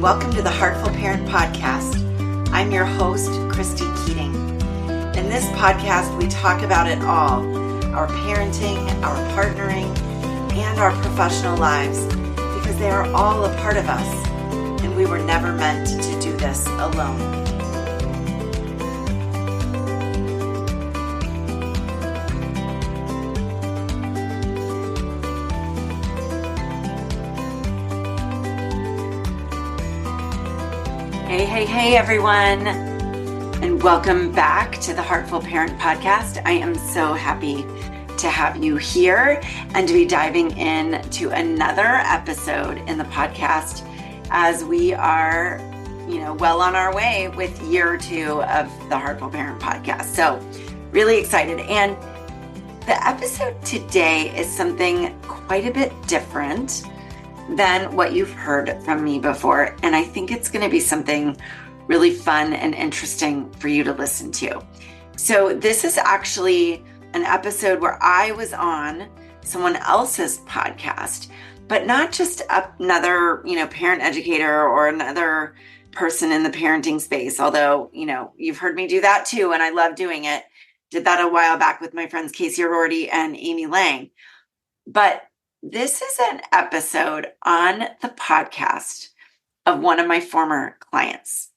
welcome to the Heartful Parent Podcast. I'm your host, Christy Keating. In this podcast, we talk about it all, our parenting, our partnering, and our professional lives, because they are all a part of us, and we were never meant to do this alone. Hey, everyone, and welcome back to the Heartful Parent Podcast. I am so happy to have you here and to be diving into another episode in the podcast as we are, well on our way with year 2 of the Heartful Parent Podcast. So really excited. And the episode today is something quite a bit different than what you've heard from me before. And I think it's going to be something really fun and interesting for you to listen to. So this is actually an episode where I was on someone else's podcast, but not just another, parent educator or another person in the parenting space. Although, you've heard me do that too. And I love doing it. Did that a while back with my friends, Casey O'Rourke and Amy Lang. But this is an episode on the podcast of one of my former clients.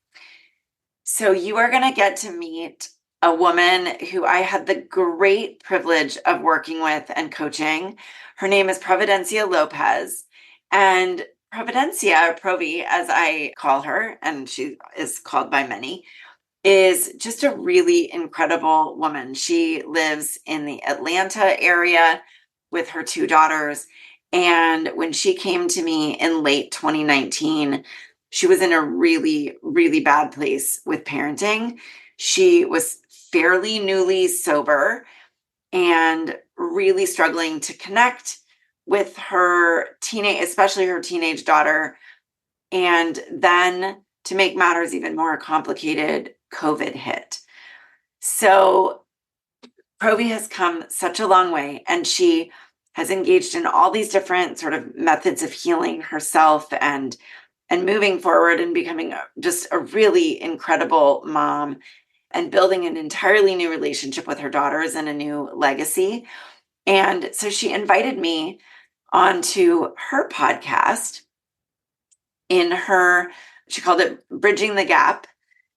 So you are going to get to meet a woman who I had the great privilege of working with and coaching. Her name is Providencia Lopez. And Providencia, or Provi, as I call her, and she is called by many, is just a really incredible woman. She lives in the Atlanta area with her 2 daughters. And when she came to me in late 2019, she was in a really, really bad place with parenting. She was fairly newly sober and really struggling to connect with her especially her teenage daughter. And then, to make matters even more complicated, COVID hit. So Provi has come such a long way, and she has engaged in all these different sort of methods of healing herself and moving forward and becoming just a really incredible mom and building an entirely new relationship with her daughters and a new legacy. And so she invited me onto her podcast she called it Bridging the Gap,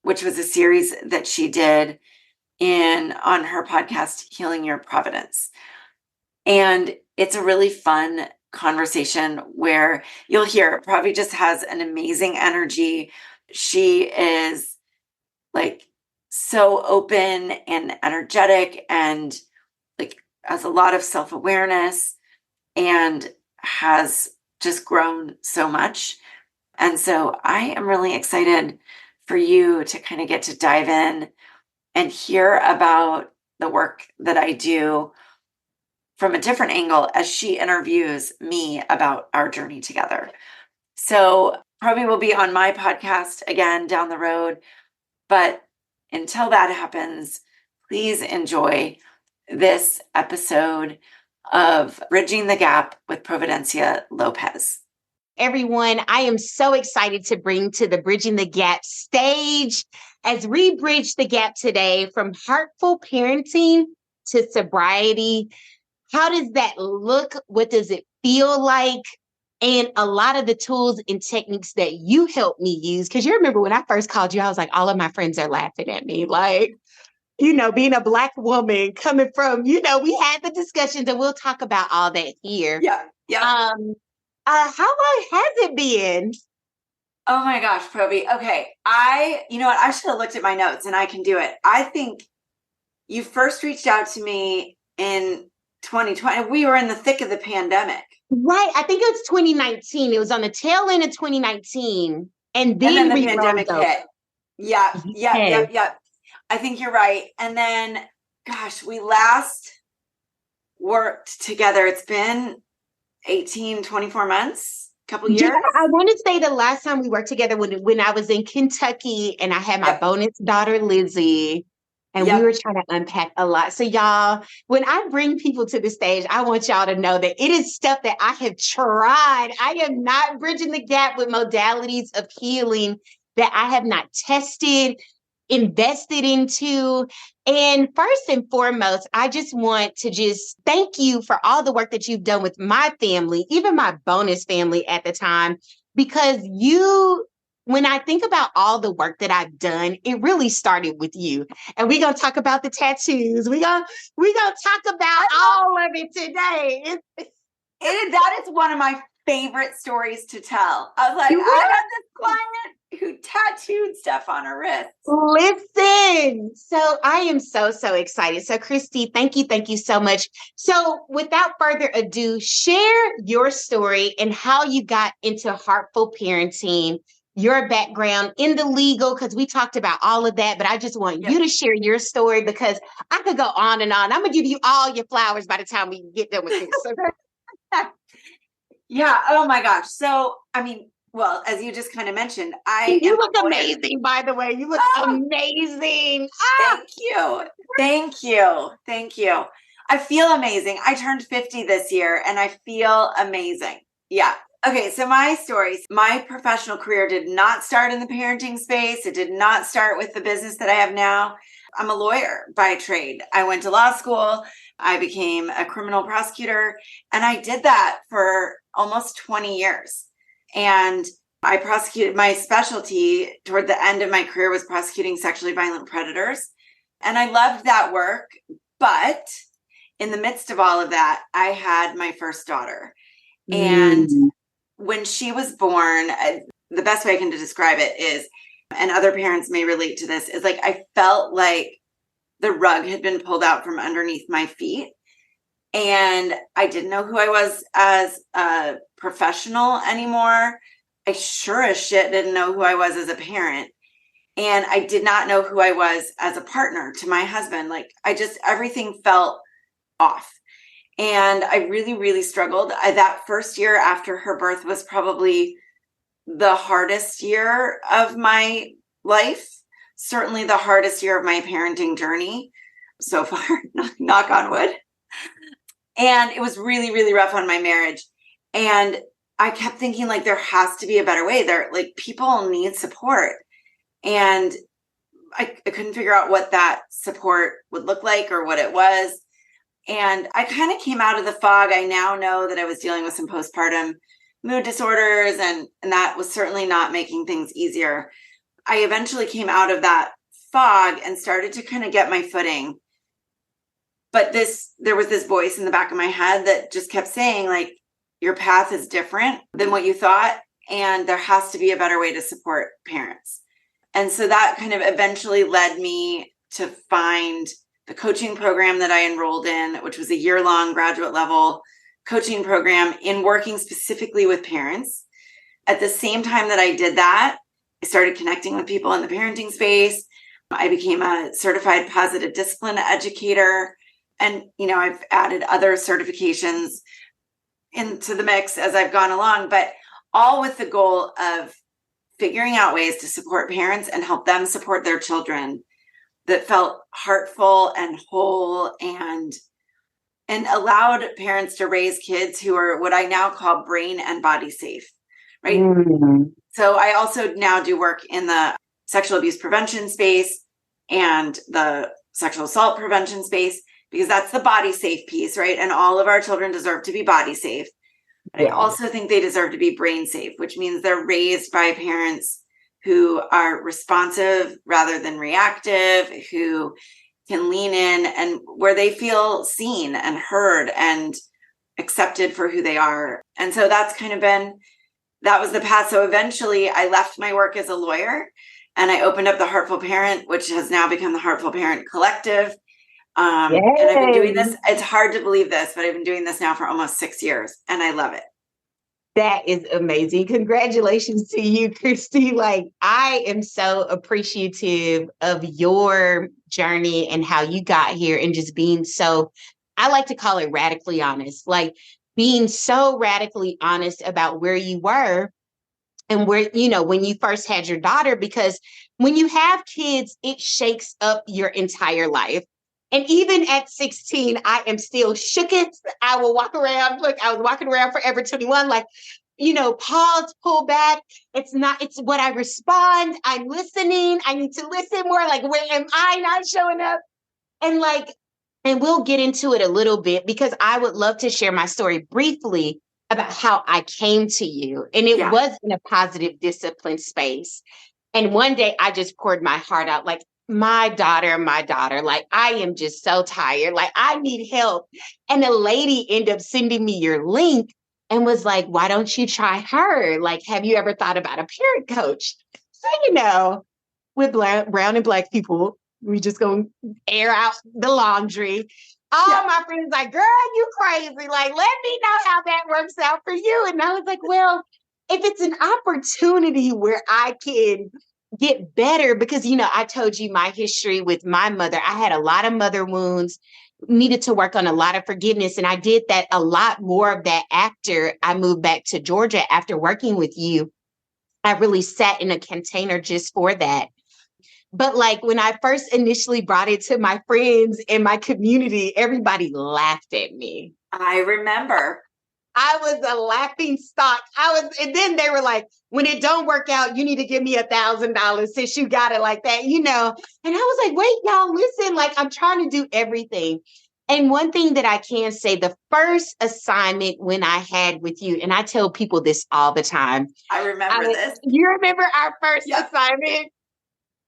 which was a series that she did on her podcast, Healing Your Providence. And it's a really fun conversation where you'll hear Provi just has an amazing energy. She is so open and energetic and has a lot of self-awareness and has just grown so much. And so I am really excited for you to kind of get to dive in and hear about the work that I do from a different angle as she interviews me about our journey together. So Provi will be on my podcast again down the road. But until that happens, please enjoy this episode of Bridging the Gap with Providencia Lopez. Everyone, I am so excited to bring to the Bridging the Gap stage as we bridge the gap today from heartful parenting to sobriety. How does that look? What does it feel like? And a lot of the tools and techniques that you helped me use. Because you remember when I first called you, I was like, all of my friends are laughing at me. Being a Black woman coming from, we had the discussions and we'll talk about all that here. Yeah. How long has it been? Oh my gosh, Provi. Okay. I should have looked at my notes and I can do it. I think you first reached out to me in 2020. We were in the thick of the pandemic. Right. I think it was 2019. It was on the tail end of 2019. And then the pandemic hit. Yeah. I think you're right. And then, gosh, we last worked together. It's been 24 months, a couple years. Yeah, I want to say the last time we worked together when I was in Kentucky and I had my bonus daughter, Lizzie. And we were trying to unpack a lot. So y'all, when I bring people to the stage, I want y'all to know that it is stuff that I have tried. I am not bridging the gap with modalities of healing that I have not tested, invested into. And first and foremost, I just want to just thank you for all the work that you've done with my family, even my bonus family at the time, because when I think about all the work that I've done, it really started with you. And we're going to talk about the tattoos. We're going to talk about all of it today. That is one of my favorite stories to tell. I was like, I had this client who tattooed stuff on her wrist. Listen. So I am so excited. So Christy, thank you so much. So without further ado, share your story and how you got into Heartful Parenting, your background in the legal, because we talked about all of that, but I just want you to share your story because I could go on and on. I'm going to give you all your flowers by the time we get done with this. Yeah. Oh my gosh. So, I mean, well, as you just kind of mentioned, you look amazing, by the way. You look amazing. Thank you. Thank you. Thank you. I feel amazing. I turned 50 this year and I feel amazing. Yeah. Okay, so my story, my professional career did not start in the parenting space. It did not start with the business that I have now. I'm a lawyer by trade. I went to law school. I became a criminal prosecutor, and I did that for almost 20 years. And I prosecuted, my specialty toward the end of my career was prosecuting sexually violent predators. And I loved that work. But in the midst of all of that, I had my first daughter. And when she was born, the best way I can describe it is, and other parents may relate to this, is like I felt like the rug had been pulled out from underneath my feet. And I didn't know who I was as a professional anymore. I sure as shit didn't know who I was as a parent. And I did not know who I was as a partner to my husband. Like everything felt off. And I really, really struggled. That first year after her birth was probably the hardest year of my life. Certainly the hardest year of my parenting journey so far, knock on wood. And it was really, really rough on my marriage. And I kept thinking like, there has to be a better way. People need support. And I couldn't figure out what that support would look like or what it was. And I kind of came out of the fog. I now know that I was dealing with some postpartum mood disorders, and that was certainly not making things easier. I eventually came out of that fog and started to kind of get my footing. But there was this voice in the back of my head that just kept saying, like, your path is different than what you thought, and there has to be a better way to support parents. And so that kind of eventually led me to find the coaching program that I enrolled in, which was a year-long graduate level coaching program in working specifically with parents. At the same time that I did that, I started connecting with people in the parenting space. I became a certified positive discipline educator. And, I've added other certifications into the mix as I've gone along, but all with the goal of figuring out ways to support parents and help them support their children that felt heartful and whole and allowed parents to raise kids who are what I now call brain and body safe, right? Mm-hmm. So I also now do work in the sexual abuse prevention space and the sexual assault prevention space, because that's the body safe piece, right? And all of our children deserve to be body safe. But I also think they deserve to be brain safe, which means they're raised by parents who are responsive rather than reactive, who can lean in and where they feel seen and heard and accepted for who they are. And so that's kind of that was the path. So eventually I left my work as a lawyer and I opened up the Heartful Parent, which has now become the Heartful Parent Collective. And I've been doing this. It's hard to believe this, but I've been doing this now for almost 6 years and I love it. That is amazing. Congratulations to you, Christy. Like, I am so appreciative of your journey and how you got here and just being so, I like to call it radically honest, like being so radically honest about where you were and where, when you first had your daughter, because when you have kids, it shakes up your entire life. And even at 16, I am still shooketh. I will walk around. Look, I was walking around Forever 21, like, pause, pull back. It's what I respond. I'm listening. I need to listen more. Like, where am I not showing up? And we'll get into it a little bit, because I would love to share my story briefly about how I came to you. And it was in a positive discipline space. And one day I just poured my heart out, like, my daughter, like, I am just so tired. Like, I need help. And a lady ended up sending me your link and was like, why don't you try her? Like, have you ever thought about a parent coach? So, with brown and Black people, we just gonna air out the laundry. All my friends like, girl, you crazy. Like, let me know how that works out for you. And I was like, well, if it's an opportunity where I can get better, because, I told you my history with my mother. I had a lot of mother wounds, needed to work on a lot of forgiveness. And I did that, a lot more of that, after I moved back to Georgia after working with you. I really sat in a container just for that. But like, when I first initially brought it to my friends in my community, everybody laughed at me. I remember. I was a laughing stock. And then they were like, when it don't work out, you need to give me $1,000 since you got it like that, And I was like, wait, y'all, listen, like, I'm trying to do everything. And one thing that I can say, the first assignment when I had with you, and I tell people this all the time. I remember this. You remember our first assignment?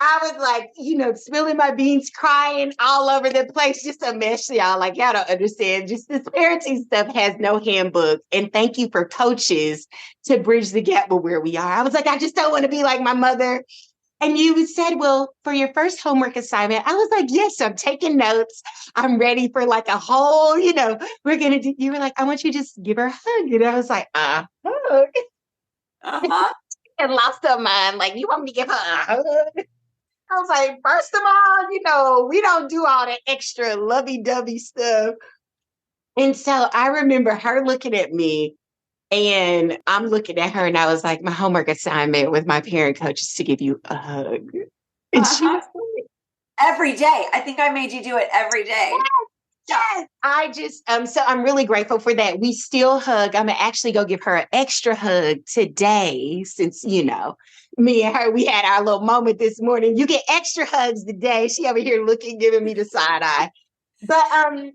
I was like, spilling my beans, crying all over the place, just a mess, y'all. Like, y'all don't understand. Just this parenting stuff has no handbook. And thank you for coaches to bridge the gap with where we are. I was like, I just don't want to be like my mother. And you said, well, for your first homework assignment, I was like, yes, I'm taking notes. I'm ready for like a whole, we're going to do, you were like, I want you to just give her a hug. And I was like, hug. And lost her mind. Like, you want me to give her a hug? I was like, first of all, we don't do all that extra lovey-dovey stuff. And so I remember her looking at me, and I'm looking at her, and I was like, my homework assignment with my parent coach is to give you a hug. And she was like, every day. I think I made you do it every day. Yes. I just, so I'm really grateful for that. We still hug. I'm going to actually go give her an extra hug today, since, me and her, we had our little moment this morning. You get extra hugs today. She over here giving me the side eye. But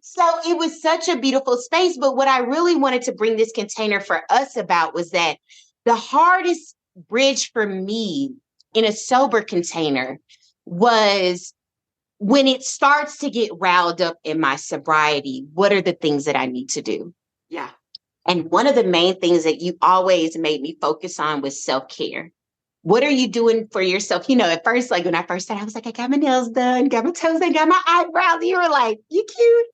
so it was such a beautiful space. But what I really wanted to bring this container for us about was that the hardest bridge for me in a sober container was when it starts to get riled up in my sobriety. What are the things that I need to do? Yeah. And one of the main things that you always made me focus on was self-care. What are you doing for yourself? At first, like when I first started, I was like, I got my nails done, got my toes done, got my eyebrows. You were like, you cute.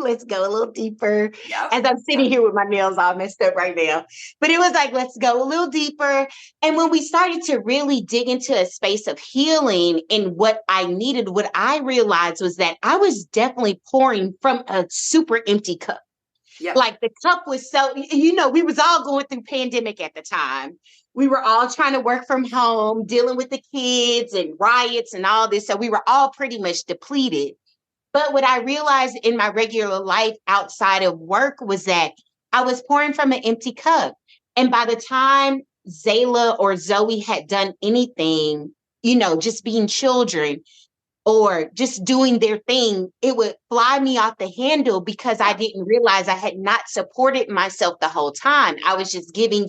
Let's go a little deeper. Yep. As I'm sitting here with my nails all messed up right now. But it was like, let's go a little deeper. And when we started to really dig into a space of healing and what I needed, what I realized was that I was definitely pouring from a super empty cup. Yep. Like the cup was so, we was all going through pandemic at the time. We were all trying to work from home, dealing with the kids and riots and all this. So we were all pretty much depleted. But what I realized in my regular life outside of work was that I was pouring from an empty cup. And by the time Zayla or Zoe had done anything, just being children or just doing their thing, it would fly me off the handle because I didn't realize I had not supported myself the whole time. I was just giving,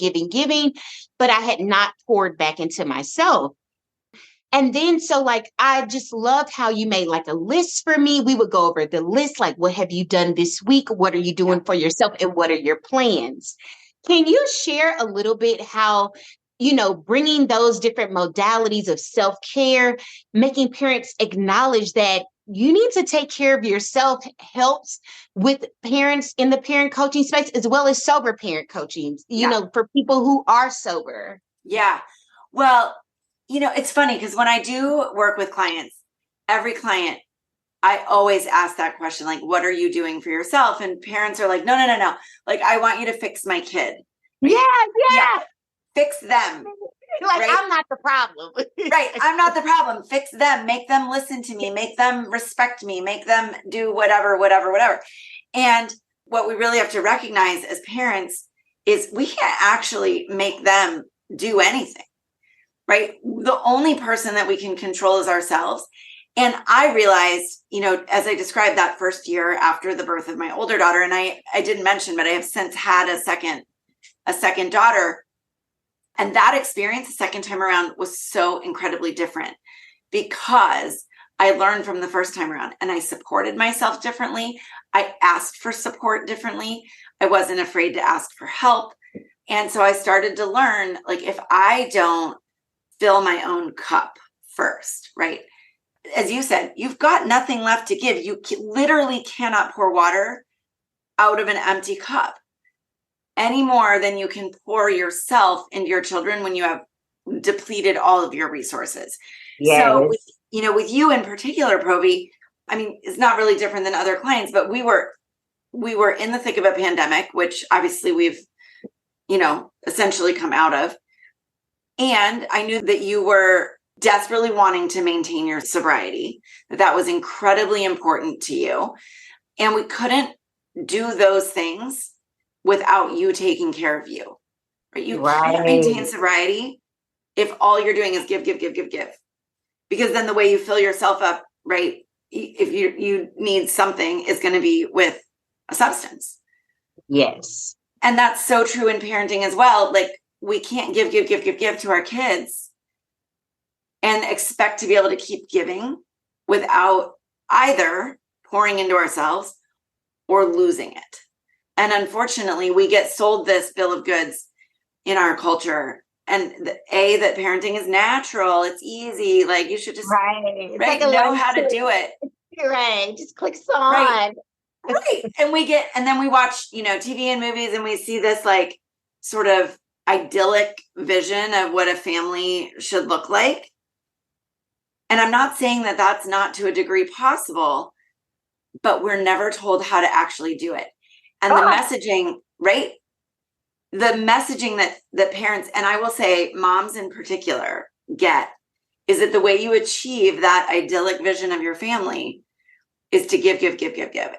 but I had not poured back into myself. And then, so like, I just loved how you made like a list for me. We would go over the list, like, what have you done this week? What are you doing for yourself? And what are your plans? Can you share a little bit how, bringing those different modalities of self-care, making parents acknowledge that you need to take care of yourself helps with parents in the parent coaching space, as well as sober parent coaching, for people who are sober? Yeah. Well, it's funny because when I do work with clients, every client, I always ask that question, like, what are you doing for yourself? And parents are like, no. Like, I want you to fix my kid. Yeah. Fix them. Like, right? I'm not the problem. Right. I'm not the problem. Fix them, make them listen to me, make them respect me, make them do whatever, whatever, whatever. And what we really have to recognize as parents is we can't actually make them do anything, right? The only person that we can control is ourselves. And I realized, as I described that first year after the birth of my older daughter, and I didn't mention, but I have since had a second daughter. And that experience the second time around was so incredibly different because I learned from the first time around and I supported myself differently. I asked for support differently. I wasn't afraid to ask for help. And so I started to learn, like, if I don't fill my own cup first, right? As you said, you've got nothing left to give. You literally cannot pour water out of an empty cup any more than you can pour yourself into your children when you have depleted all of your resources. Yes. So, with you in particular, Provi, I mean, it's not really different than other clients, but we were in the thick of a pandemic, which obviously we've, essentially come out of. And I knew that you were desperately wanting to maintain your sobriety, that was incredibly important to you. And we couldn't do those things without you taking care of you. Right? You can't maintain sobriety if all you're doing is give. Because then the way you fill yourself up, right, if you need something, is going to be with a substance. Yes. And that's so true in parenting as well. Like, we can't give to our kids and expect to be able to keep giving without either pouring into ourselves or losing it. And unfortunately, we get sold this bill of goods in our culture. And that parenting is natural. It's easy. Like, you should just know how to do it. Right. Just click on. Right. And then we watch, TV and movies, and we see this like sort of idyllic vision of what a family should look like. And I'm not saying that that's not to a degree possible, but we're never told how to actually do it. And the messaging, right? The messaging that parents, and I will say moms in particular, get is that the way you achieve that idyllic vision of your family is to give.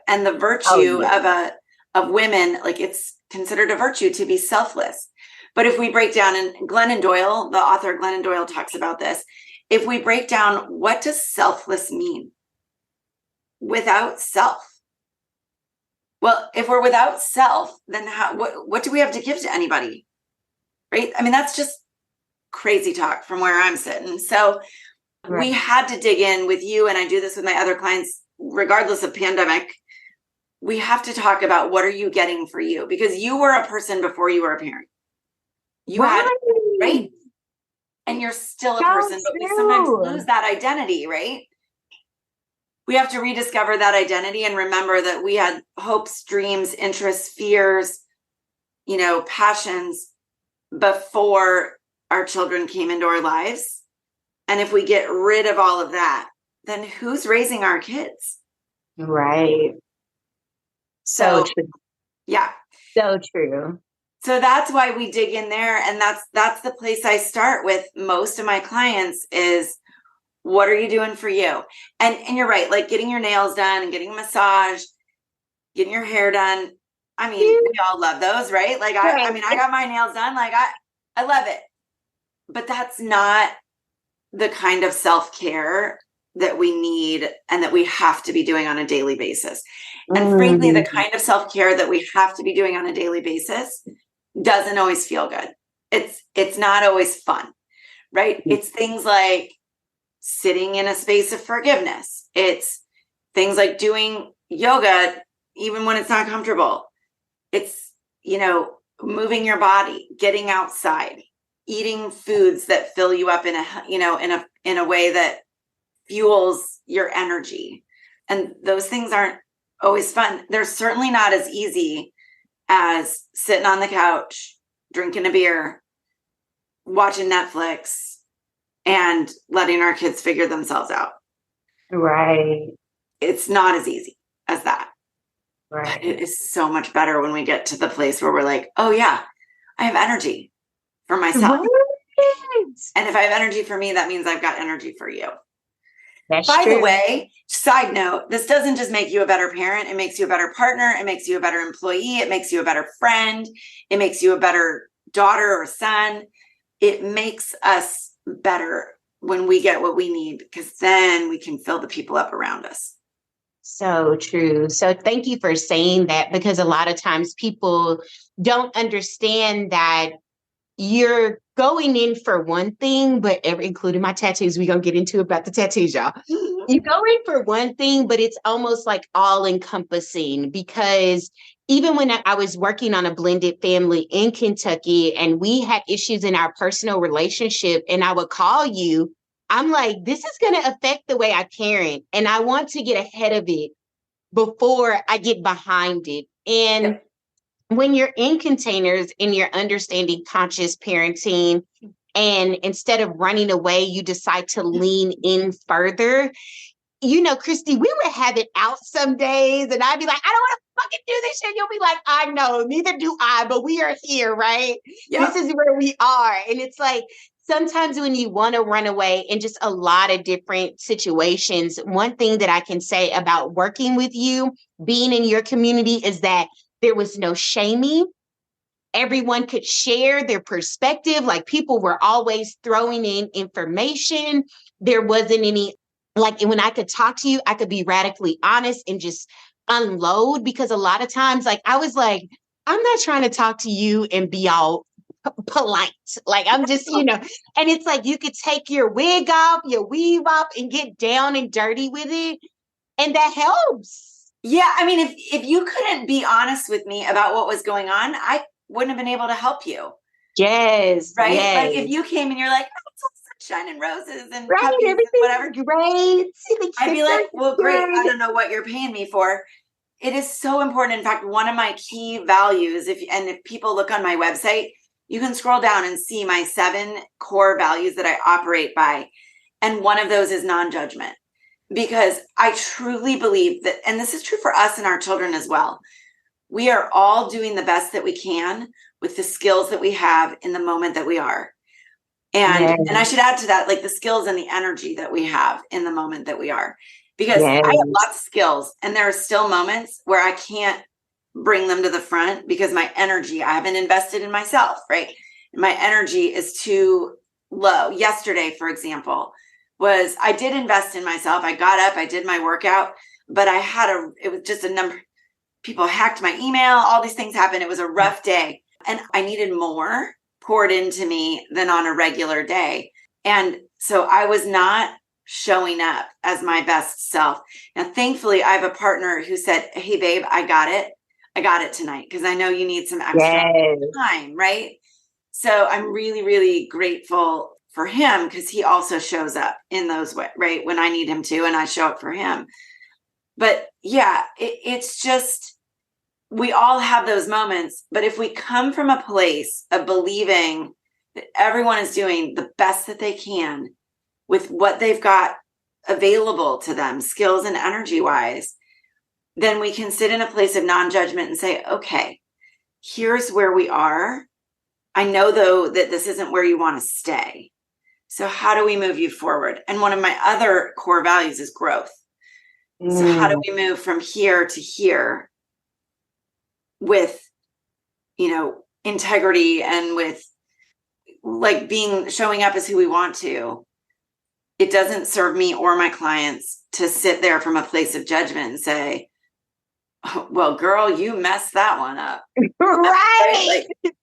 And the virtue of women, like, it's considered a virtue to be selfless. But if we break down, and Glennon Doyle, the author Glennon Doyle, talks about this, if we break down, what does selfless mean? Without self. Well, if we're without self, then what do we have to give to anybody? Right? I mean, that's just crazy talk from where I'm sitting. So we had to dig in with you, and I do this with my other clients, regardless of pandemic. We have to talk about, what are you getting for you? Because you were a person before you were a parent. You had, right? And you're still a person, but we sometimes lose that identity, right? We have to rediscover that identity and remember that we had hopes, dreams, interests, fears, passions before our children came into our lives. And if we get rid of all of that, then who's raising our kids? Right. So true. Yeah. So true. So that's why we dig in there. And that's the place I start with most of my clients is, what are you doing for you? And you're right, like getting your nails done and getting a massage, getting your hair done. I mean, we all love those, right? Like, I got my nails done. Like, I love it. But that's not the kind of self-care that we need and that we have to be doing on a daily basis. And frankly, the kind of self-care that we have to be doing on a daily basis doesn't always feel good. It's not always fun, right? It's things like sitting in a space of forgiveness. It's things like doing yoga, even when it's not comfortable. It's, moving your body, getting outside, eating foods that fill you up in a way that fuels your energy. And those things aren't always fun. They're certainly not as easy as sitting on the couch, drinking a beer, watching Netflix, and letting our kids figure themselves out. Right. It's not as easy as that. Right. But it is so much better when we get to the place where we're like, oh yeah, I have energy for myself. Right. And if I have energy for me, that means I've got energy for you. That's By true. the way, side note, this doesn't just make you a better parent. It makes you a better partner. It makes you a better employee. It makes you a better friend. It makes you a better daughter or son. It makes us better when we get what we need, because then we can fill the people up around us. So true. So thank you for saying that, because a lot of times people don't understand that you're going in for one thing, but including my tattoos, we're going to get into about the tattoos, y'all. You go in for one thing, but it's almost like all encompassing, because even when I was working on a blended family in Kentucky and we had issues in our personal relationship, and I would call you, I'm like, this is going to affect the way I parent, and I want to get ahead of it before I get behind it. And when you're in containers and you're understanding conscious parenting, and instead of running away, you decide to lean in further. Christy, we would have it out some days and I'd be like, I don't want to fucking do this shit. You'll be like, I know, neither do I, but we are here, right? Yep. This is where we are. And it's like, sometimes when you want to run away in just a lot of different situations, one thing that I can say about working with you, being in your community, is that there was no shaming. Everyone could share their perspective. Like, people were always throwing in information. There wasn't any, like, when I could talk to you, I could be radically honest and just unload, because a lot of times, like, I was like, I'm not trying to talk to you and be all polite. Like, I'm just, and it's like, you could take your wig off, your weave off, and get down and dirty with it. And that helps. Yeah. I mean, if you couldn't be honest with me about what was going on, I wouldn't have been able to help you. Yes. Right. Yes. Like, if you came and you're like, oh, it's all sunshine and roses and right, puppies and whatever, great. I'd be like, well, great. I don't know what you're paying me for. It is so important. In fact, one of my key values, if people look on my website, you can scroll down and see my 7 core values that I operate by. And one of those is non-judgment, because I truly believe that, and this is true for us and our children as well, we are all doing the best that we can with the skills that we have in the moment that we are. And I should add to that, like, the skills and the energy that we have in the moment that we are, because I have lots of skills and there are still moments where I can't bring them to the front because my energy, I haven't invested in myself, right? My energy is too low. Yesterday, for example, I did invest in myself. I got up, I did my workout, but it was just a number. People hacked my email. All these things happened. It was a rough day. And I needed more poured into me than on a regular day. And so I was not showing up as my best self. Now, thankfully, I have a partner who said, hey, babe, I got it. I got it tonight, because I know you need some extra time, right? So I'm really, really grateful for him, because he also shows up in those ways, right? When I need him to, and I show up for him. But yeah, it's just, we all have those moments. But if we come from a place of believing that everyone is doing the best that they can with what they've got available to them, skills and energy wise, then we can sit in a place of non-judgment and say, okay, here's where we are. I know, though, that this isn't where you want to stay. So how do we move you forward? And one of my other core values is growth. So how do we move from here to here with, integrity and with, like, showing up as who we want to? It doesn't serve me or my clients to sit there from a place of judgment and say, oh, well, girl, you messed that one up. Right. And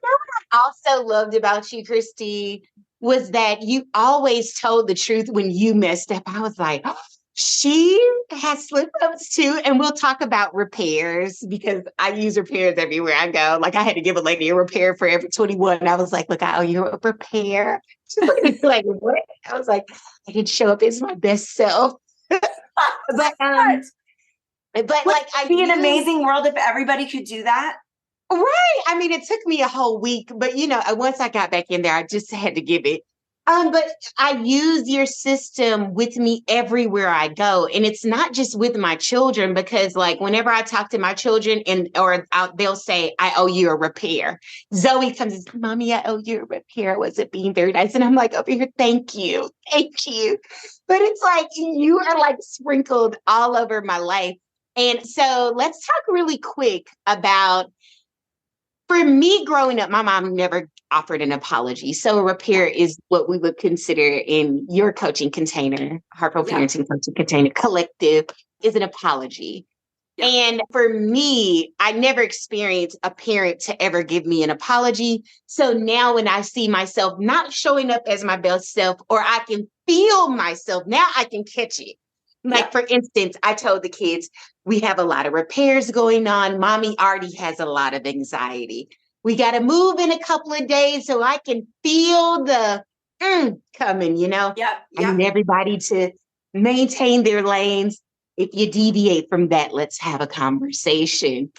what I also loved about you, Christy, was that you always told the truth when you messed up. I was like, oh, she has slip-ups too. And we'll talk about repairs, because I use repairs everywhere I go. Like, I had to give a lady a repair for every 21. I was like, look, I owe you a repair. She's like, what? I was like, I can show up as my best self. But like, it'd be an amazing world if everybody could do that. Right. I mean, it took me a whole week, but once I got back in there, I just had to give it But I use your system with me everywhere I go. And it's not just with my children, because like whenever I talk to my children they'll say, I owe you a repair. Zoe comes and says, Mommy, I owe you a repair. I wasn't being very nice. And I'm like, over here, thank you. Thank you. But it's like, you are like sprinkled all over my life. And so let's talk really quick about, for me growing up, my mom never offered an apology. So a repair is what we would consider in your coaching container, Harpo Parenting Coaching Container Collective, is an apology. Yeah. And for me, I never experienced a parent to ever give me an apology. So now when I see myself not showing up as my best self, or I can feel myself, now I can catch it. Like, for instance, I told the kids, we have a lot of repairs going on. Mommy already has a lot of anxiety. We got to move in a couple of days so I can feel the coming, you know? I need everybody to maintain their lanes. If you deviate from that, let's have a conversation.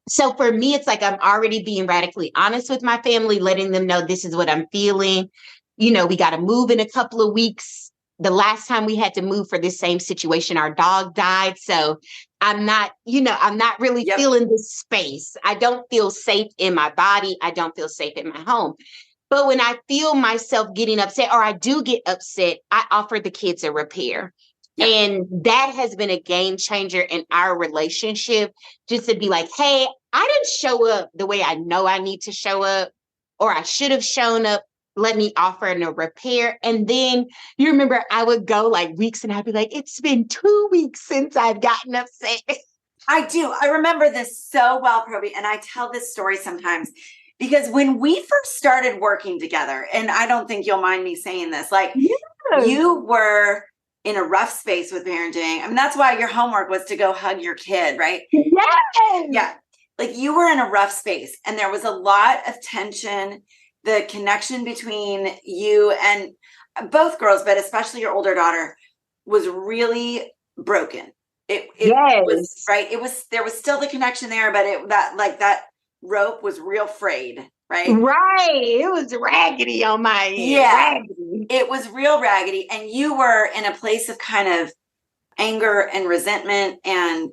So for me, it's like I'm already being radically honest with my family, letting them know this is what I'm feeling. You know, we got to move in a couple of weeks. The last time we had to move for this same situation, our dog died. So I'm not really feeling this space. I don't feel safe in my body. I don't feel safe in my home. But when I feel myself getting upset, or I do get upset, I offer the kids a repair. And that has been a game changer in our relationship, just to be like, hey, I didn't show up the way I know I need to show up, or I should have shown up. Let me offer a repair. And then you remember I would go like weeks and I'd be like, it's been 2 weeks since I've gotten upset. I do. I remember this so well, Provi. And I tell this story sometimes because when we first started working together, and I don't think you'll mind me saying this, like you were in a rough space with parenting. I mean, that's why your homework was to go hug your kid, right? Yes. Yeah. Like you were in a rough space and there was a lot of tension. The connection between you and both girls, but especially your older daughter, was really broken. It was right. There was still the connection there, but that rope was real frayed, right? Right. It was raggedy on my end. Yeah. Raggedy. It was real raggedy. And you were in a place of kind of anger and resentment and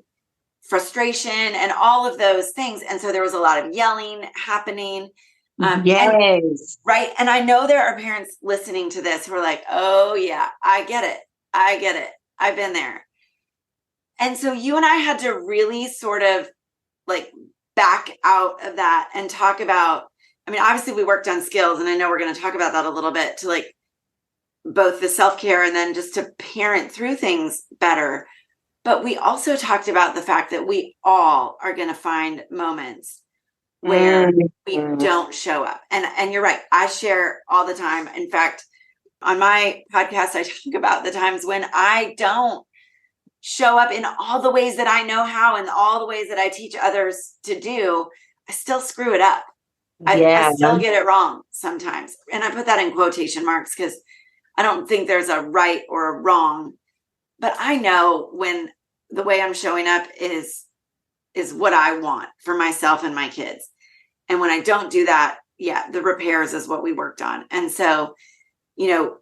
frustration and all of those things. And so there was a lot of yelling happening. Right. And I know there are parents listening to this who are like, oh yeah, I get it. I've been there. And so you and I had to really sort of like back out of that and talk about, I mean, obviously we worked on skills, and I know we're going to talk about that a little bit, to like both the self-care and then just to parent through things better. But we also talked about the fact that we all are going to find moments where we don't show up. And you're right. I share all the time. In fact, on my podcast, I talk about the times when I don't show up in all the ways that I know how and all the ways that I teach others to do. I still screw it up. I still get it wrong sometimes. And I put that in quotation marks because I don't think there's a right or a wrong. But I know when the way I'm showing up is what I want for myself and my kids. And when I don't do that, the repairs is what we worked on. And so, you know,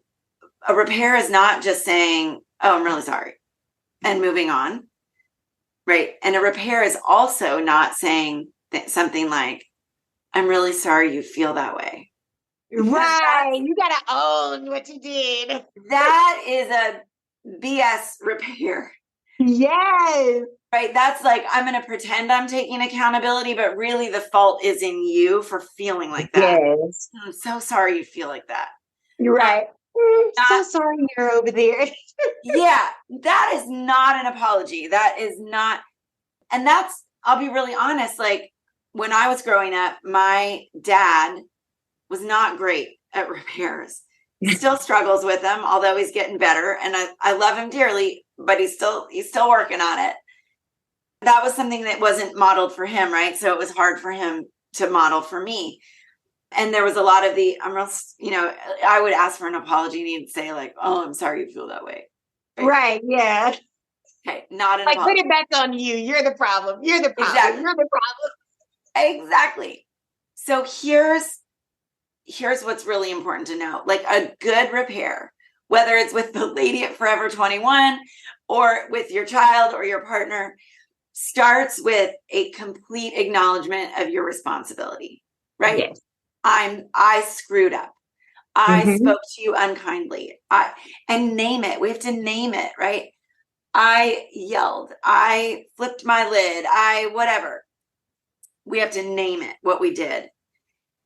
a repair is not just saying, oh, I'm really sorry, and moving on, right? And a repair is also not saying something like, I'm really sorry you feel that way. Right. You got to own what you did. That is a BS repair. Yes. Right. That's like, I'm going to pretend I'm taking accountability, but really the fault is in you for feeling like that. Yes. I'm so sorry you feel like that. You're right. So sorry you're over there. Yeah. That is not an apology. That is not. And that's, I'll be really honest. Like when I was growing up, my dad was not great at repairs. He still struggles with them, although he's getting better. And I love him dearly, but he's still working on it. That was something that wasn't modeled for him, right? So it was hard for him to model for me. And there was a lot of I would ask for an apology and he'd say like, oh, I'm sorry you feel that way. Right. Yeah. Okay. Not an like apology. Put it back on you. You're the problem. You're the problem. Exactly. You're the problem. Exactly. So here's here's what's really important to know. Like a good repair, whether it's with the lady at Forever 21 or with your child or your partner, starts with a complete acknowledgement of your responsibility, right? Yes. I screwed up. I Mm-hmm. spoke to you unkindly. And name it. We have to name it, right? I yelled. I flipped my lid. Whatever. We have to name it, what we did.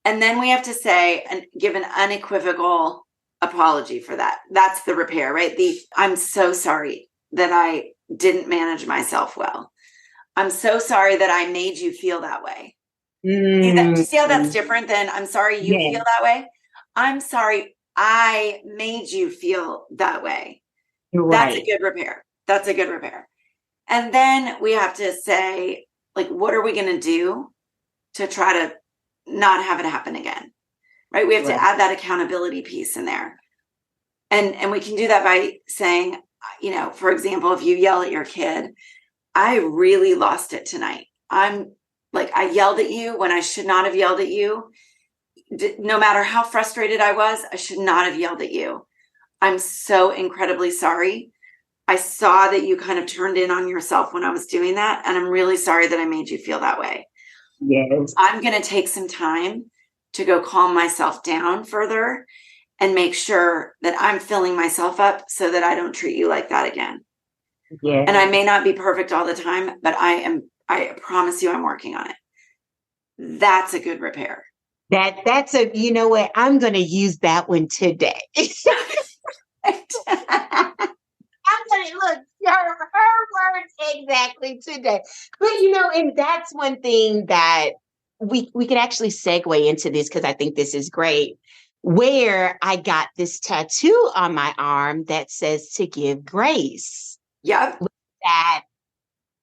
And then we have to say and give an unequivocal apology for that. That's the repair, right? I'm so sorry that I didn't manage myself well. I'm so sorry that I made you feel that way. Do you see how that's different than I'm sorry you feel that way? I'm sorry I made you feel that way. Right. That's a good repair. That's a good repair. And then we have to say, like, what are we going to do to try to not have it happen again? Right? We have to add that accountability piece in there. And we can do that by saying, for example, if you yell at your kid, I really lost it tonight. I yelled at you when I should not have yelled at you. No matter how frustrated I was, I should not have yelled at you. I'm so incredibly sorry. I saw that you kind of turned in on yourself when I was doing that. And I'm really sorry that I made you feel that way. Yes. I'm going to take some time to go calm myself down further and make sure that I'm filling myself up so that I don't treat you like that again. Yeah. And I may not be perfect all the time, but I promise you I'm working on it. That's a good repair. That's you know what? I'm going to use that one today. I'm going to look her words exactly today. But, and that's one thing that we can actually segue into this because I think this is great. Where I got this tattoo on my arm that says to give grace. Yep. That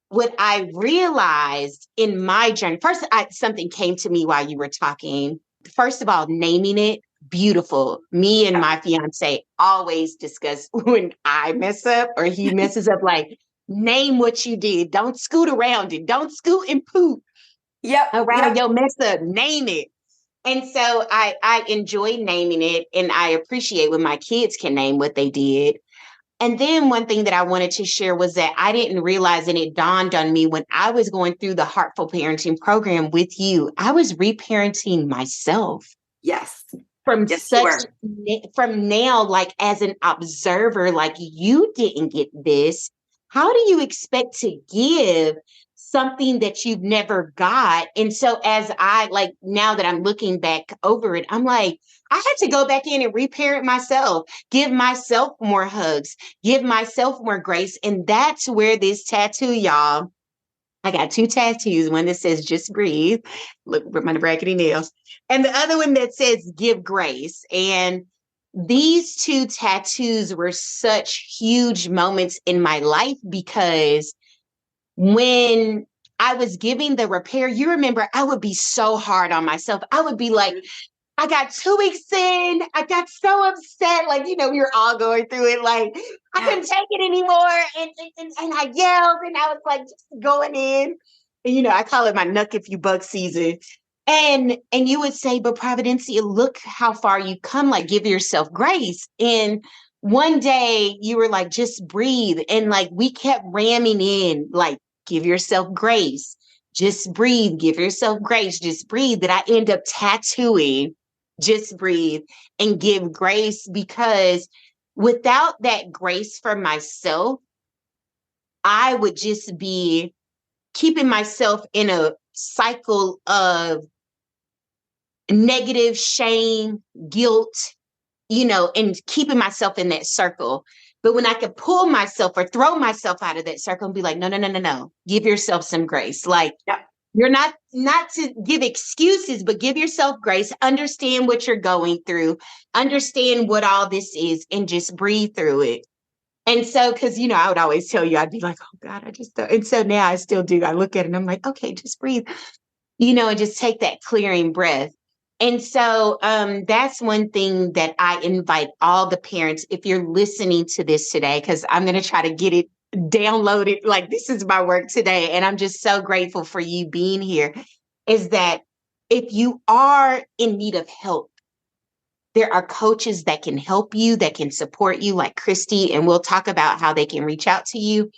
what I realized in my journey, first, something came to me while you were talking. First of all, naming it, beautiful. Me and my fiance always discuss when I mess up or he messes up, like, name what you did. Don't scoot around it. Don't scoot and poop around your mess up. Name it. And so I enjoy naming it, and I appreciate when my kids can name what they did. And then one thing that I wanted to share was that I didn't realize, and it dawned on me when I was going through the Heartful Parenting program with you, I was reparenting myself. Yes. From now, like as an observer, like you didn't get this. How do you expect to give something that you've never got? And so as now that I'm looking back over it, I'm like, I had to go back in and reparent myself, give myself more hugs, give myself more grace. And that's where this tattoo, y'all, I got 2 tattoos, one that says just breathe, look with my brackety nails, and the other one that says give grace. And these 2 tattoos were such huge moments in my life because when I was giving the repair, you remember, I would be so hard on myself. I would be like, I got 2 weeks in. I got so upset. Like, we were all going through it. Like, I couldn't take it anymore. And I yelled and I was like just going in. And, I call it my nuck if you buck season. And you would say, but Providencia, look how far you come. Like, give yourself grace. And one day you were like, just breathe. And like, we kept ramming in, like, give yourself grace. Just breathe. Give yourself grace. Just breathe. That I end up tattooing just breathe and give grace, because without that grace for myself, I would just be keeping myself in a cycle of negative shame, guilt, and keeping myself in that circle. But when I could pull myself or throw myself out of that circle and be like, no, give yourself some grace. Like, you're not to give excuses, but give yourself grace, understand what you're going through, understand what all this is, and just breathe through it. And so, because, I would always tell you, I'd be like, oh God, I just don't. And so now I still do. I look at it and I'm like, okay, just breathe, and just take that clearing breath. And so that's one thing that I invite all the parents, if you're listening to this today, because I'm going to try to get it downloaded, like this is my work today. And I'm just so grateful for you being here, is that if you are in need of help, There are coaches that can help you, that can support you, like Christy, and we'll talk about how they can reach out to you.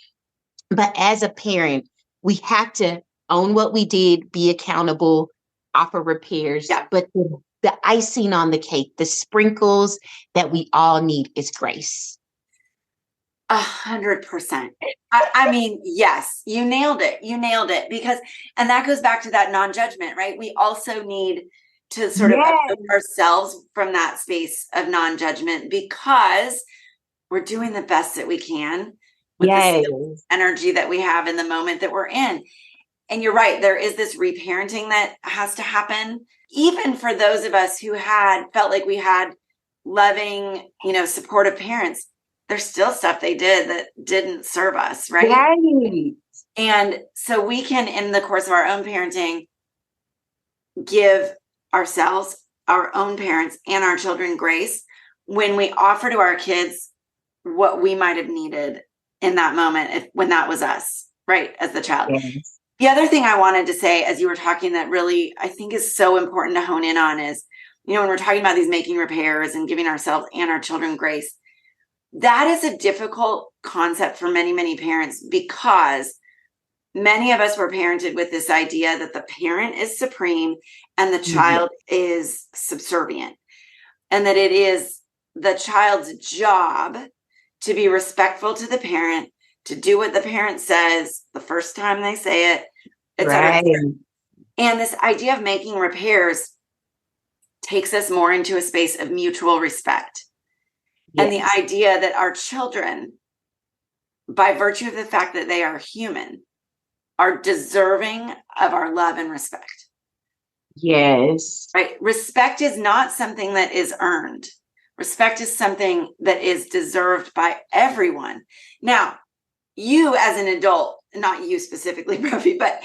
But as a parent, we have to own what we did, be accountable, offer repairs. Yeah. But the icing on the cake, the sprinkles that we all need is grace. 100%. I mean, yes, you nailed it. You nailed it and that goes back to that non-judgment, right? We also need to sort of approach ourselves from that space of non-judgment because we're doing the best that we can with the energy that we have in the moment that we're in. And you're right. There is this reparenting that has to happen, even for those of us who felt like we had loving, supportive parents. There's still stuff they did that didn't serve us, right? Right. And so we can, in the course of our own parenting, give ourselves, our own parents, and our children grace when we offer to our kids what we might have needed in that moment when that was us, right, as the child. Yes. The other thing I wanted to say as you were talking that really I think is so important to hone in on is, when we're talking about these making repairs and giving ourselves and our children grace, that is a difficult concept for many, many parents because many of us were parented with this idea that the parent is supreme and the child is subservient, and that it is the child's job to be respectful to the parent, to do what the parent says the first time they say it, etc. Right. And this idea of making repairs takes us more into a space of mutual respect. Yes. And the idea that our children, by virtue of the fact that they are human, are deserving of our love and respect. Yes. Right? Respect is not something that is earned. Respect is something that is deserved by everyone. Now, you as an adult, not you specifically, Profi, but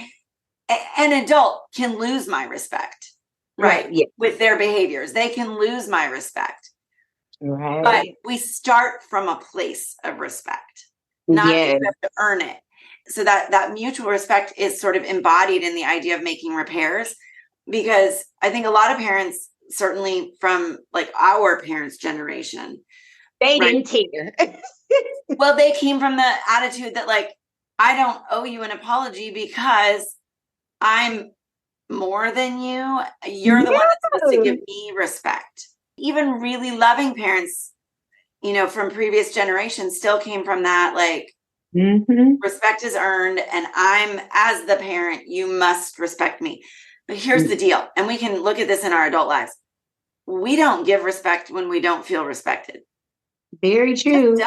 an adult can lose my respect, right? Yeah. With their behaviors. They can lose my respect. Right. But we start from a place of respect, not that you have to earn it. So that mutual respect is sort of embodied in the idea of making repairs, because I think a lot of parents, certainly from like our parents' generation, they didn't care. Well, they came from the attitude that like, I don't owe you an apology because I'm more than you. You're the one that's supposed to give me respect. Even really loving parents, from previous generations still came from that, like, respect is earned, and I'm, as the parent, you must respect me. But here's the deal, and we can look at this in our adult lives. We don't give respect when we don't feel respected. Very true.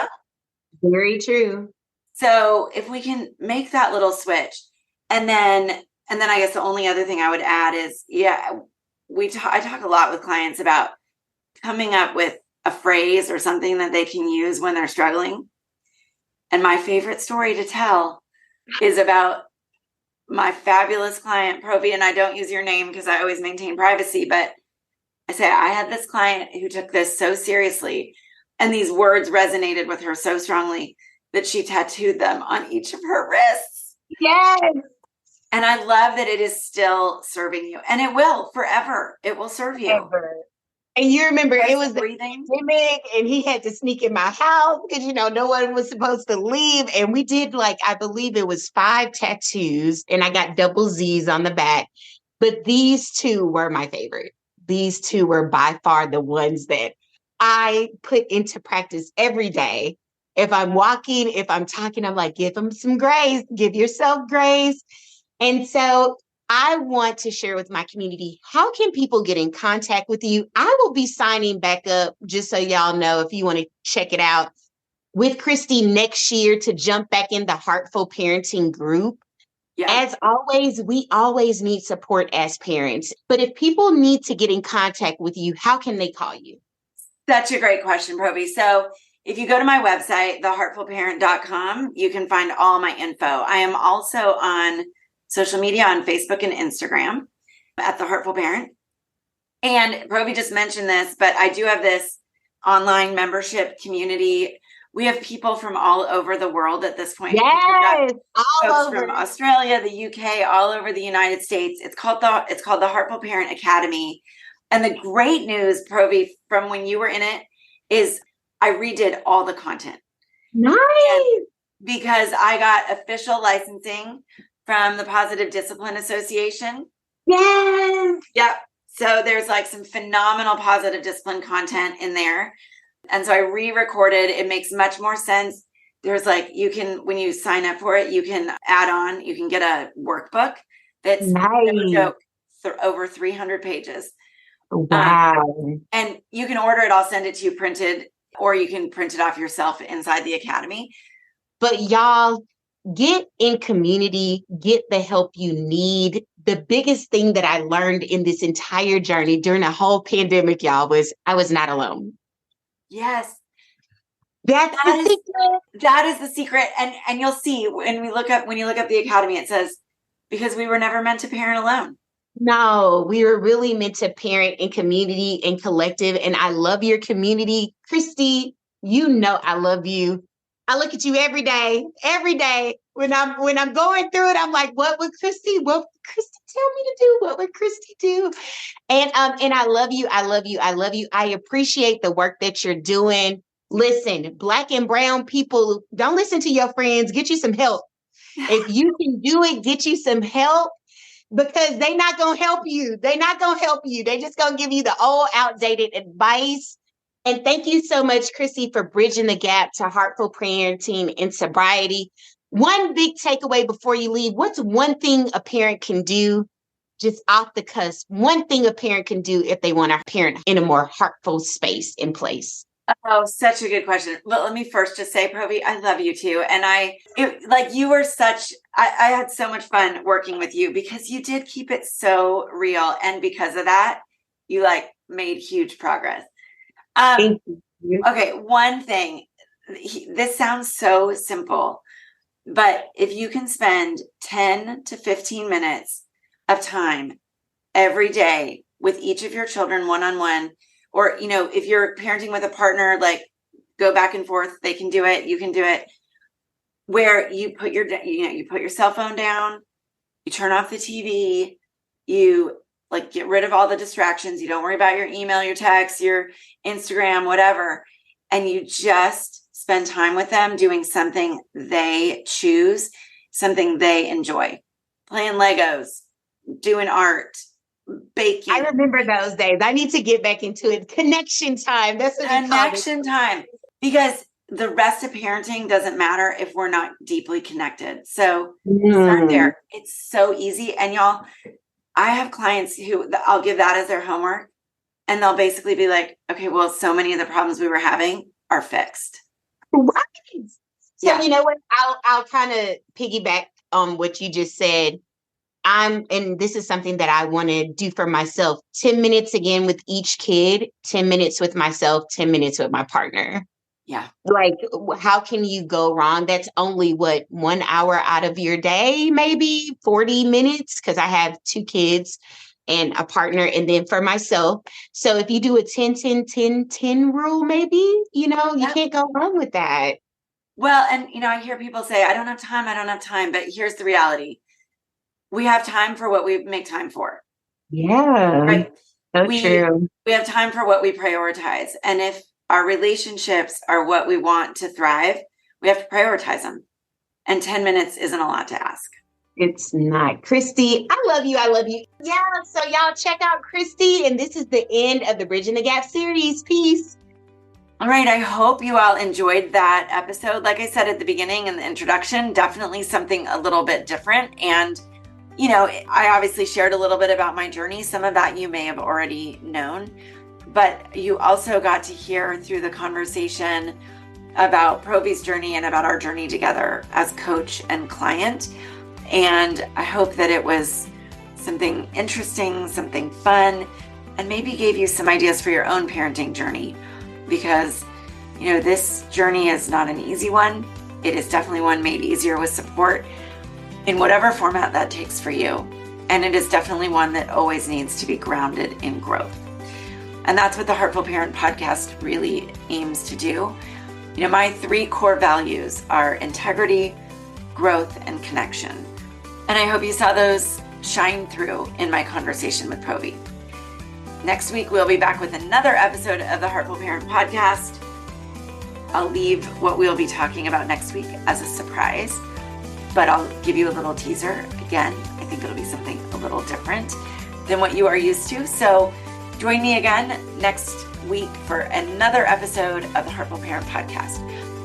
Very true. So if we can make that little switch, and then I guess the only other thing I would add is, I talk a lot with clients about coming up with a phrase or something that they can use when they're struggling. And my favorite story to tell is about my fabulous client, Provi, and I don't use your name because I always maintain privacy, but I say I had this client who took this so seriously, and these words resonated with her so strongly that she tattooed them on each of her wrists. Yes. And I love that it is still serving you, and it will forever. It will serve you. Ever. And you remember it was the pandemic, and he had to sneak in my house because, no one was supposed to leave. And we did I believe it was 5 tattoos, and I got double Z's on the back. But these 2 were my favorite. These 2 were by far the ones that I put into practice every day. If I'm walking, if I'm talking, I'm like, give them some grace, give yourself grace. And so I want to share with my community, how can people get in contact with you? I will be signing back up, just so y'all know, if you want to check it out, with Christy next year to jump back in the Heartful Parenting group. Yeah. As always, we always need support as parents. But if people need to get in contact with you, how can they call you? Such a great question, Provi. So if you go to my website, theheartfulparent.com, you can find all my info. I am also on social media on Facebook and Instagram at The Heartful Parent. And Provi just mentioned this, but I do have this online membership community. We have people from all over the world at this point. Yes, all over. From Australia, the UK, all over the United States. It's called the Heartful Parent Academy. And the great news, Provi, from when you were in it, is I redid all the content. Nice. And because I got official licensing from the Positive Discipline Association. Yes. Yep. So there's like some phenomenal positive discipline content in there. And so I re-recorded. It makes much more sense. There's like, you can, when you sign up for it, you can add on, you can get a workbook that's no joke, over 300 pages. Wow. And you can order it. I'll send it to you printed, or you can print it off yourself inside the academy. But y'all, get in community, get the help you need. The biggest thing that I learned in this entire journey during the whole pandemic, y'all, was I was not alone. Yes. That's the secret. That is the secret. And you'll see when you look up the academy, it says, because we were never meant to parent alone. No, we were really meant to parent in community and collective. And I love your community. Christy, you know I love you. I look at you every day. When I'm going through it, I'm like, what would Christy tell me to do? What would Christy do? And I love you. I love you. I love you. I appreciate the work that you're doing. Listen, Black and brown people, don't listen to your friends. Get you some help. If you can do it, get you some help, because they're not going to help you. They're not going to help you. They're just going to give you the old outdated advice. And thank you so much, Chrissy, for bridging the gap to heartful parenting and sobriety. One big takeaway before you leave: what's one thing a parent can do, just off the cusp, one thing a parent can do if they want to parent in a more heartful space and place? Oh, such a good question. But let me first just say, Provi, I love you too. And I had so much fun working with you, because you did keep it so real. And because of that, you made huge progress. Thank you. Okay. One thing, this sounds so simple, but if you can spend 10 to 15 minutes of time every day with each of your children one-on-one, or, if you're parenting with a partner, go back and forth, they can do it. You can do it, where you put you put your cell phone down, you turn off the TV, you get rid of all the distractions. You don't worry about your email, your text, your Instagram, whatever. And you just spend time with them doing something they choose, something they enjoy, playing Legos, doing art, baking. I remember those days. I need to get back into it. Connection time. That's what connection time. Because the rest of parenting doesn't matter if we're not deeply connected. So start there. It's so easy. And y'all, I have clients who I'll give that as their homework, and they'll basically be like, okay, well, so many of the problems we were having are fixed. Right. So You know what? I'll kind of piggyback on what you just said. And this is something that I want to do for myself. 10 minutes again with each kid, 10 minutes with myself, 10 minutes with my partner. Yeah. How can you go wrong? That's only 1 hour out of your day, maybe 40 minutes, because I have 2 kids and a partner, and then for myself. So if you do a 10-10-10-10 rule, maybe, you can't go wrong with that. Well, and, I hear people say, I don't have time. But here's the reality. We have time for what we make time for. Yeah. Right. So true. We have time for what we prioritize. And if our relationships are what we want to thrive, we have to prioritize them. And 10 minutes isn't a lot to ask. It's not. Christy, I love you. I love you. Yeah. So y'all check out Christy. And this is the end of the Bridging the Gap series. Peace. All right. I hope you all enjoyed that episode. Like I said at the beginning in the introduction, definitely something a little bit different. And I obviously shared a little bit about my journey. Some of that you may have already known, but you also got to hear through the conversation about Provi's journey and about our journey together as coach and client. And I hope that it was something interesting, something fun, and maybe gave you some ideas for your own parenting journey, because, this journey is not an easy one. It is definitely one made easier with support, in whatever format that takes for you. And it is definitely one that always needs to be grounded in growth. And that's what the Heartful Parent podcast really aims to do. My 3 core values are integrity, growth, and connection. And I hope you saw those shine through in my conversation with Provi. Next week, we'll be back with another episode of the Heartful Parent Podcast. I'll leave what we'll be talking about next week as a surprise, but I'll give you a little teaser. Again, I think it'll be something a little different than what you are used to. So join me again next week for another episode of the Heartful Parent Podcast.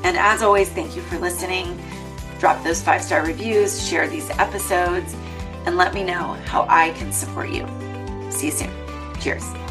And as always, thank you for listening. Drop those 5-star reviews, share these episodes, and let me know how I can support you. See you soon. Cheers.